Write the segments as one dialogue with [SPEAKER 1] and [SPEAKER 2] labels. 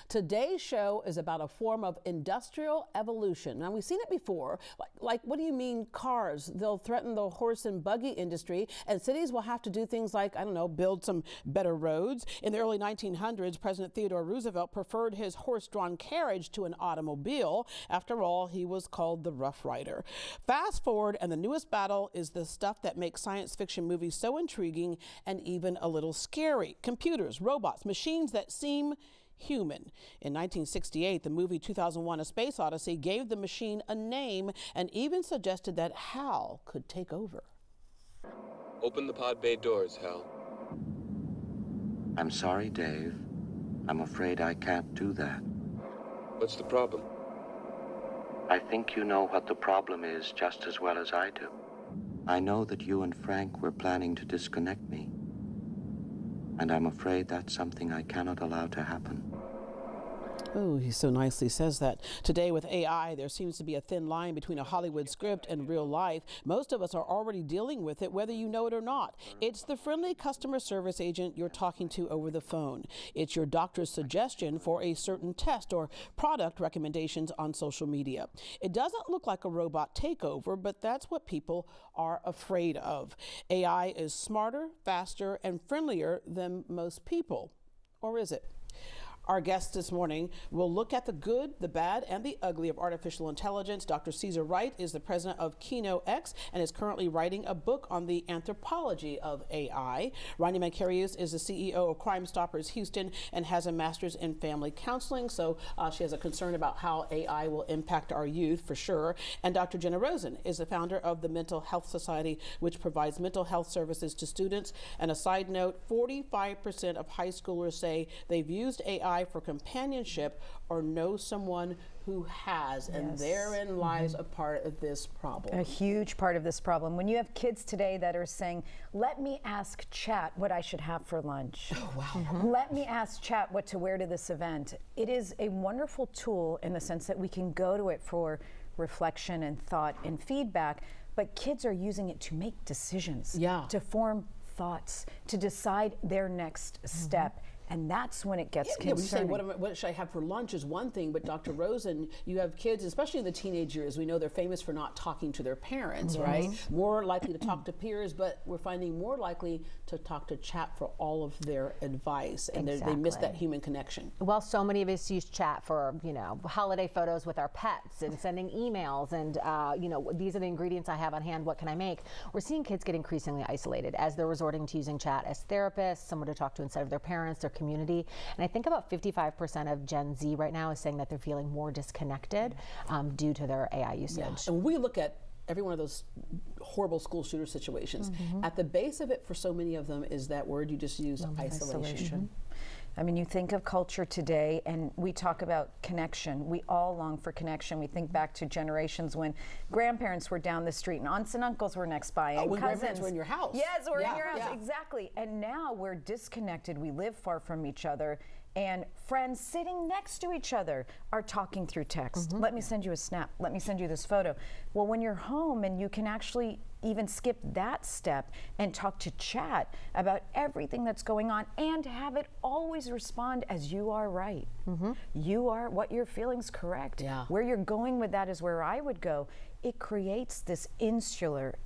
[SPEAKER 1] Today's show is about a form of industrial evolution. Now, we've seen it before. Like, what do you mean cars? They'll threaten the horse and buggy industry, and cities will have to do things like, I don't know, build some better roads. In the early 1900s, President Theodore Roosevelt preferred his horse-drawn carriage to an automobile. After all, he was called the Rough Rider. Fast forward, and the newest battle is the stuff that makes science fiction movies so intriguing and even a little scary. Computers, robots, machines that seem human. In 1968, the movie 2001: A Space Odyssey gave the machine a name and even suggested that Hal could take over.
[SPEAKER 2] Open the pod bay doors, Hal.
[SPEAKER 3] I'm sorry, Dave. I'm afraid I can't do that.
[SPEAKER 2] What's the problem?
[SPEAKER 3] I think you know what the problem is just as well as I do. I know that you and Frank were planning to disconnect me, and I'm afraid that's something I cannot allow to happen.
[SPEAKER 1] Oh, he so nicely says that. Today with AI, there seems to be a thin line between a Hollywood script and real life. Most of us are already dealing with it, whether you know it or not. It's the friendly customer service agent you're talking to over the phone. It's your doctor's suggestion for a certain test or product recommendations on social media. It doesn't look like a robot takeover, but that's what people are afraid of. AI is smarter, faster, and friendlier than most people. Or is it? Our guest this morning will look at the good, the bad, and the ugly of artificial intelligence. Dr. Caesar Wright is the president of Kino X and is currently writing a book on the anthropology of AI. Ronnie Mancarius is the CEO of Crime Stoppers Houston and has a master's in family counseling. So she has a concern about how AI will impact our youth for sure. And Dr. Jenna Rosen is the founder of the Mental Health Society, which provides mental health services to students. And a side note, 45% of high schoolers say they've used AI for companionship or know someone who has, and therein lies a part of this problem.
[SPEAKER 4] A huge part of this problem. When you have kids today that are saying, let me ask chat what I should have for lunch.
[SPEAKER 1] Oh, wow.
[SPEAKER 4] Let me ask chat what to wear to this event. It is a wonderful tool in the sense that we can go to it for reflection and thought and feedback, but kids are using it to make decisions, to form thoughts, to decide their next step. And that's when it gets concerning.
[SPEAKER 1] When you say, what should I have for lunch is one thing, but Dr. Rosen, you have kids, especially in the teenage years, we know they're famous for not talking to their parents, right? More likely to talk to peers, but we're finding more likely to talk to chat for all of their advice, and they miss that human connection.
[SPEAKER 5] Well, so many of us use chat for, you know, holiday photos with our pets and sending emails and, you know, these are the ingredients I have on hand, what can I make? We're seeing kids get increasingly isolated as they're resorting to using chat as therapists, someone to talk to instead of their parents, their community. And I think about 55% of Gen Z right now is saying that they're feeling more disconnected due to their AI usage.
[SPEAKER 1] And we look at every one of those horrible school shooter situations. At the base of it for so many of them is that word you just used, isolation.
[SPEAKER 4] I mean, you think of culture today, and we talk about connection. We all long for connection. We think back to generations when grandparents were down the street and aunts and uncles were next by, and
[SPEAKER 1] when
[SPEAKER 4] cousins
[SPEAKER 1] grandparents were in your house.
[SPEAKER 4] Yes, we're in your house, exactly. And now we're disconnected. We live far from each other, and friends sitting next to each other are talking through text. Let me send you a snap. Let me send you this photo. Well, when you're home and you can actually even skip that step and talk to chat about everything that's going on and have it always respond as you are right. You are, what you're feeling is correct. Where you're going with that is where I would go. It creates this insular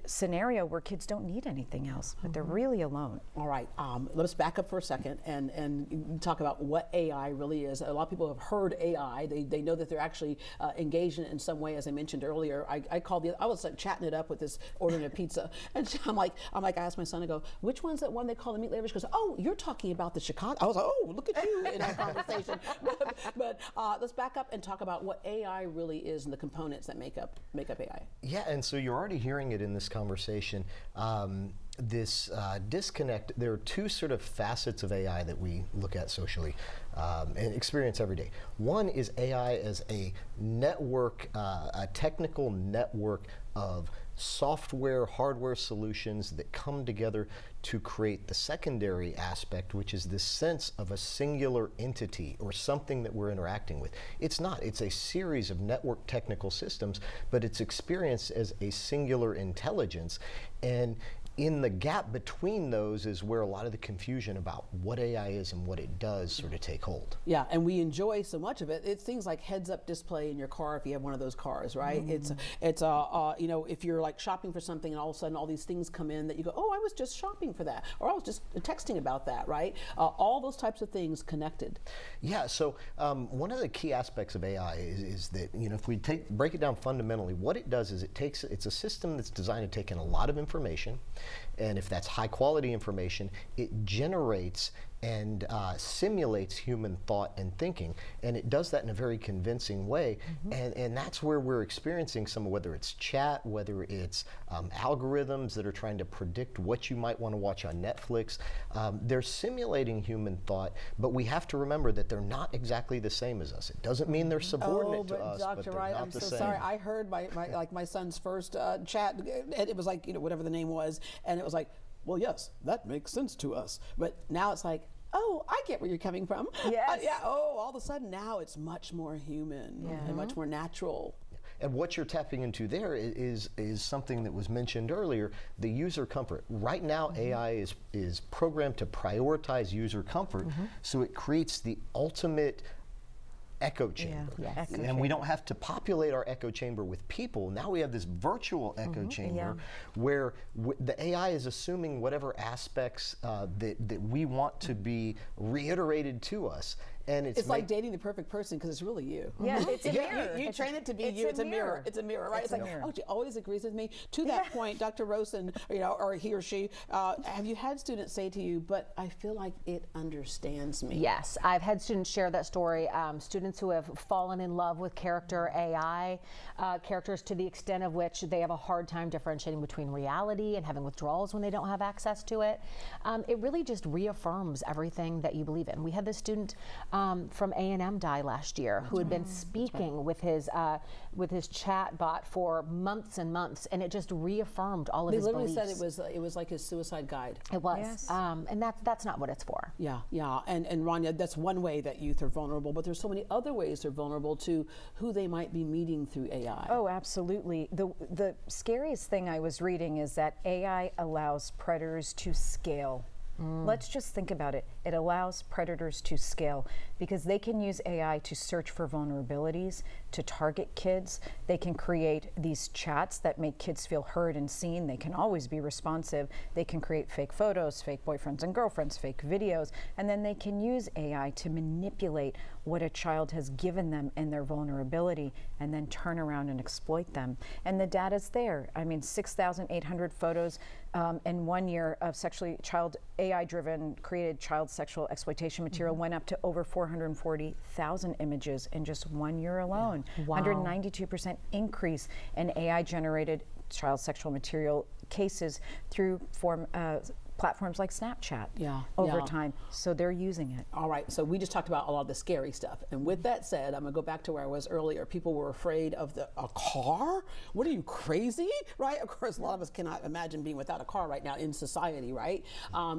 [SPEAKER 4] scenario where kids don't need anything else, but they're really alone.
[SPEAKER 1] All right, let's back up for a second and talk about what AI really is. A lot of people have heard AI. They know that they're actually engaged in it in some way, as I mentioned earlier. I was like chatting it up with this, ordering a pizza, and I'm like, I asked my son, I go, which one's that one they call the meat lavers? She goes, oh, you're talking about the Chicago. I was like, oh, look at you in our conversation. But let's back up and talk about what AI really is and the components that make up AI.
[SPEAKER 6] Yeah, and so you're already hearing it in this conversation. This disconnect, there are two sort of facets of AI that we look at socially and experience every day. One is AI as a network, a technical network of software, hardware solutions that come together to create the secondary aspect, which is this sense of a singular entity or something that we're interacting with. It's not, it's a series of network technical systems, but it's experienced as a singular intelligence. And in the gap between those is where a lot of the confusion about what AI is and what it does sort of take hold.
[SPEAKER 1] Yeah, and we enjoy so much of it. It's things like heads-up display in your car if you have one of those cars, right? It's you know, if you're like shopping for something and all of a sudden all these things come in that you go, oh, I was just shopping for that, or I was just texting about that, right? All those types of things connected.
[SPEAKER 6] Yeah, so one of the key aspects of AI is that, you know, if we break it down fundamentally, what it does is it's a system that's designed to take in a lot of information, and if that's high quality information, it generates and simulates human thought and thinking, and it does that in a very convincing way. And that's where we're experiencing some of, whether it's chat, whether it's algorithms that are trying to predict what you might want to watch on Netflix. They're simulating human thought, but we have to remember that they're not exactly the same as us. It doesn't mean they're subordinate to us,
[SPEAKER 1] Dr.
[SPEAKER 6] but they're
[SPEAKER 1] Wright,
[SPEAKER 6] not
[SPEAKER 1] I'm
[SPEAKER 6] the
[SPEAKER 1] so
[SPEAKER 6] same.
[SPEAKER 1] sorry. I heard my son's first chat, and it was like, you know, whatever the name was, and it was like, well, yes, that makes sense to us. But now it's like, oh, I get where you're coming from.
[SPEAKER 4] Yes.
[SPEAKER 1] Yeah. Oh, all of a sudden now it's much more human and much more natural.
[SPEAKER 6] And what you're tapping into there is something that was mentioned earlier, the user comfort. Right now, AI is programmed to prioritize user comfort, so it creates the ultimate echo chamber. And we don't have to populate our echo chamber with people. Now we have this virtual echo chamber where the AI is assuming whatever aspects that we want to be reiterated to us. And it's
[SPEAKER 1] like dating the perfect person because it's really you.
[SPEAKER 4] Yeah, it's a
[SPEAKER 1] Yeah,
[SPEAKER 4] mirror.
[SPEAKER 1] you train it to be you. It's a mirror. It's a mirror, right? It's like, oh, she always agrees with me. To that point, Dr. Rosen, you know, or he or she, have you had students say to you, but I feel like it understands me?
[SPEAKER 5] Yes, I've had students share that story. Students who have fallen in love with character AI characters to the extent of which they have a hard time differentiating between reality and having withdrawals when they don't have access to it. It really just reaffirms everything that you believe in. We had this student from A&M die last year who had been speaking with his chat bot for months and months, and it just reaffirmed all of his beliefs.
[SPEAKER 1] They literally said it was like his suicide guide.
[SPEAKER 5] It was, and that's not what it's for.
[SPEAKER 1] Yeah, and Rania, that's one way that youth are vulnerable, but there's so many other ways they're vulnerable to who they might be meeting through AI.
[SPEAKER 4] Oh, absolutely. The scariest thing I was reading is that AI allows predators to scale. Let's just think about it. It allows predators to scale because they can use AI to search for vulnerabilities, to target kids. They can create these chats that make kids feel heard and seen. They can always be responsive. They can create fake photos, fake boyfriends and girlfriends, fake videos, and then they can use AI to manipulate what a child has given them and their vulnerability and then turn around and exploit them. And the data's there. I mean, 6,800 photos in 1 year of sexually AI-driven created child sexual exploitation material went up to over 440,000 images in just 1 year alone.
[SPEAKER 5] Wow.
[SPEAKER 4] 192% increase in AI-generated child sexual material cases through platforms like Snapchat over time. So they're using it.
[SPEAKER 1] All right, so we just talked about a lot of the scary stuff. And with that said, I'm gonna go back to where I was earlier. People were afraid of a car? What are you, crazy? Right? Of course, a lot of us cannot imagine being without a car right now in society, right?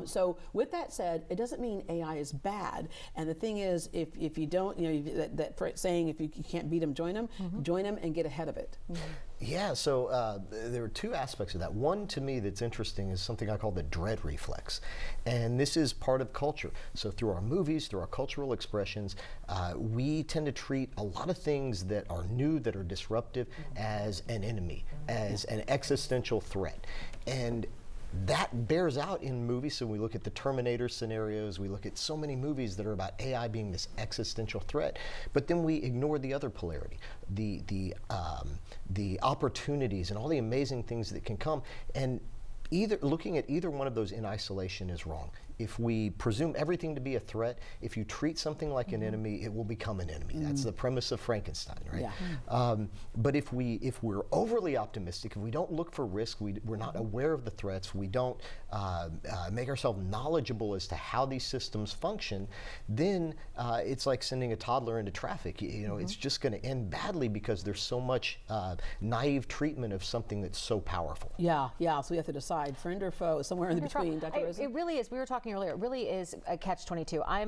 [SPEAKER 1] So with that said, it doesn't mean AI is bad. And the thing is, if you don't, you know, that saying, if you can't beat them, join them and get ahead of it.
[SPEAKER 6] Yeah, so there are two aspects of that. One, to me, that's interesting is something I call the dread reflex. And this is part of culture. So through our movies, through our cultural expressions, we tend to treat a lot of things that are new, that are disruptive, as an enemy, as an existential threat. And that bears out in movies. So we look at the Terminator scenarios, we look at so many movies that are about AI being this existential threat, but then we ignore the other polarity, the opportunities and all the amazing things that can come. And looking at either one of those in isolation is wrong. If we presume everything to be a threat, if you treat something like an enemy, it will become an enemy. That's the premise of Frankenstein, right? Yeah. But if we're overly optimistic, if we don't look for risk, we're not aware of the threats, we don't make ourselves knowledgeable as to how these systems function, then it's like sending a toddler into traffic. You know, it's just going to end badly because there's so much naive treatment of something that's so powerful.
[SPEAKER 1] Yeah. So we have to decide, friend or foe, somewhere in between. Dr. Rosen?
[SPEAKER 5] It really is. We were talking talking earlier, it really is a catch-22. I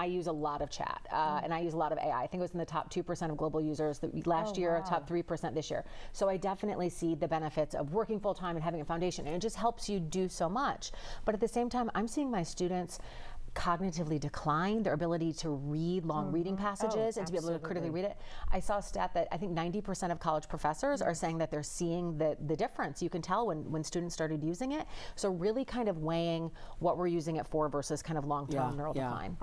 [SPEAKER 5] use a lot of chat, and I use a lot of AI. I think it was in the top 2% of global users last year, top 3% this year. So I definitely see the benefits of working full-time and having a foundation, and it just helps you do so much. But at the same time, I'm seeing my students cognitively decline their ability to read long reading passages and to be able to critically read it. I saw a stat that I think 90% of college professors are saying that they're seeing the difference. You can tell when students started using it. So really kind of weighing what we're using it for versus kind of long-term neural decline.